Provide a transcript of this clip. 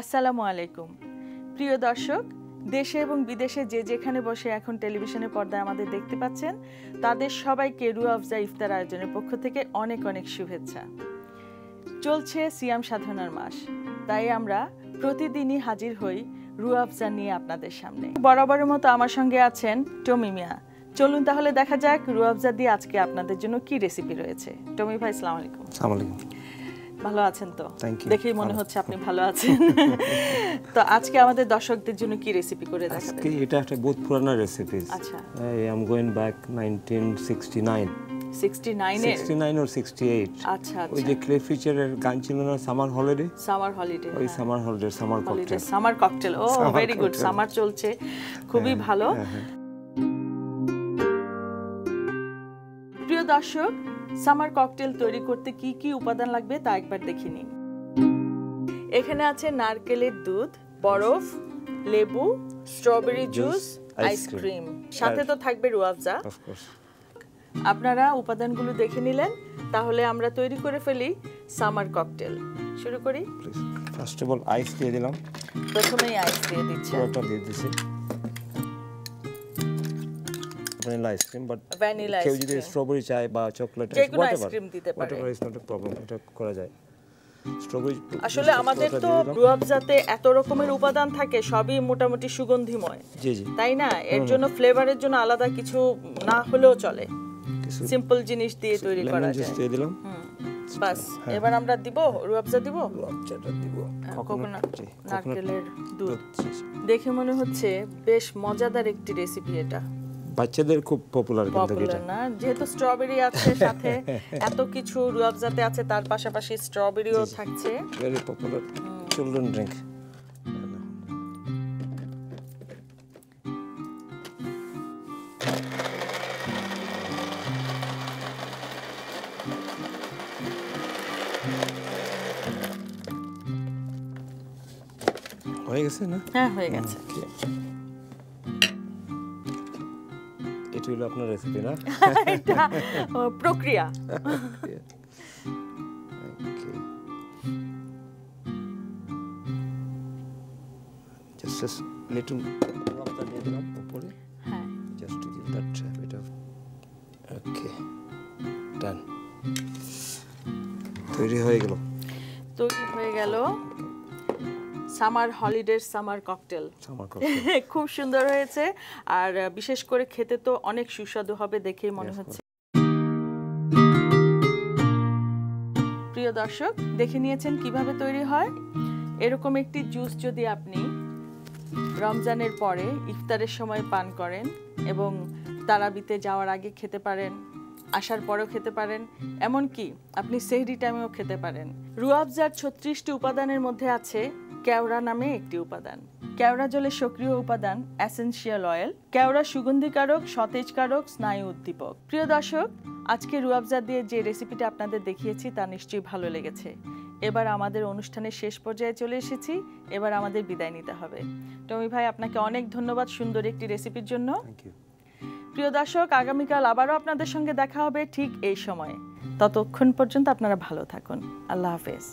আসসালামু আলাইকুম প্রিয় দর্শক, দেশে এবং বিদেশে যে যেখানে বসে এখন টেলিভিশনের পর্দায় আমাদের দেখতে পাচ্ছেন তাদের সবাইকে রুহ আফজা ইফতার আয়োজনের পক্ষ থেকে অনেক অনেক শুভেচ্ছা। চলছে সিয়াম সাধনার মাস, তাই আমরা প্রতিদিনই হাজির হই রুহ আফজা নিয়ে আপনাদের সামনে। বরাবরের মতো আমার সঙ্গে আছেন টমি মিয়া। চলুন তাহলে দেখা যাক রুহ আফজা দিয়ে আজকে আপনাদের জন্য কি রেসিপি রয়েছে। টমি ভাই, আসসালামু আলাইকুম। আসসালামু আলাইকুম। ভালো আছেন তো? দেখেই মনে হচ্ছে আপনি ভালো আছেন। তো আজকে আমাদের দর্শকদের জন্য কি রেসিপি করে দেখাবেন? আজকে এটা একটা বহুত পুরানো রেসিপি। আচ্ছা, I am going back 1969 69 or 68। আচ্ছা আচ্ছা, ওই যে ক্লে ফিচারের গান ছিল না, সামার হলিডে। ওই সামার হলিডে, সামার ককটেল। ও ভেরি গুড, সামার চলছে, খুবই ভালো। প্রিয় দর্শক, সামার ককটেল তৈরি করতে কি কি উপাদান লাগবে তা একবার দেখে নিন। এখানে আছে নারকেলের দুধ, বরফ, লেবু, স্ট্রবেরি জুস, আইসক্রিম, সাথে তো থাকবে রুহ আফজা। Of course. আপনারা উপাদানগুলো দেখে নিলেন, তাহলে আমরা তৈরি করে ফেলি সামার ককটেল। শুরু করি। ফার্স্ট অফ অল আইস দিয়ে দিলাম। প্রথমেই আইস দিয়ে দিচ্ছি। পুরোটা দিয়ে দিছি। ভ্যানিলা আইসক্রিম, বাট ভ্যানিলা কেউ যদি স্ট্রবেরি চায় বা চকলেট যে কোনো আইসক্রিম দিতে পারে, whatever is not a problem, এটা করা যায়। স্ট্রবেরি আসলে আমাদের তো রুহ আফজাতে এত রকমের উপাদান থাকে, সবই মোটামুটি সুগন্ধিময়। জি জি, তাই না? এর জন্য ফ্লেভারের জন্য আলাদা কিছু না হলেও চলে, সিম্পল জিনিস দিয়ে তৈরি করা যায়। দিয়ে দিলাম বাস। এবার আমরা দিব রুহ আফজা, দিব আফজাটা দিব কোকোনাট, নারকেলের দুধ। দেখে মনে হচ্ছে বেশ মজাদার একটি রেসিপি এটা। বাচ্চাদের খুব পপুলার কিন্তু এটা না, যেহেতু স্ট্রবেরি আছে সাথে, এত কিছু রুহ আফজাতে আছে, তার পাশাপাশি স্ট্রবেরিও থাকছে। Very popular children drink. হয়ে গেছে না? হ্যাঁ, হয়ে গেছে। এটা হলো আপনার রেসিপি না? এটা প্রক্রিয়া। Just little water দিয়ে দিলাম উপরে। হ্যাঁ, just to give that bit of okay done। তৈরি হয়ে গেল সামার হলিডের সামার ককটেল। খুব সুন্দর হয়েছে, আর বিশেষ করে খেতে তো অনেক সুস্বাদু হবে দেখেই মনে হচ্ছে। প্রিয় দর্শক, দেখে নিয়েছেন কিভাবে তৈরি হয়। এরকম একটি জুস যদি আপনি রমজানের পরে ইফতারের সময় পান করেন এবং তারাবিতে যাওয়ার আগে খেতে পারেন, আসার পরেও খেতে পারেন, এমনকি আপনি সেহরি টাইমেও খেতে পারেন। রুহ আফজার 36টি উপাদানের মধ্যে আছে কেওড়া নামে একটি উপাদান। কেওড়া জলের সক্রিয় উপাদান এসেনশিয়াল অয়েল। কেওড়া সুগন্ধিকারক, সতেজকারক, স্নায়ু উদ্দীপক। প্রিয় দর্শক, আজকে রুহ আফজা দিয়ে যে রেসিপিটা আপনাদের দেখিয়েছি তা নিশ্চয়ই ভালো লেগেছে। এবার আমাদের অনুষ্ঠানের শেষ পর্যায়ে চলে এসেছি, এবার আমাদের বিদায় নিতে হবে। টমি ভাই, আপনাকে অনেক ধন্যবাদ সুন্দর একটি রেসিপির জন্য। প্রিয় দর্শক, আগামীকাল আবারও আপনাদের সঙ্গে দেখা হবে ঠিক এই সময়ে। ততক্ষণ পর্যন্ত আপনারা ভালো থাকুন। আল্লাহ হাফেজ।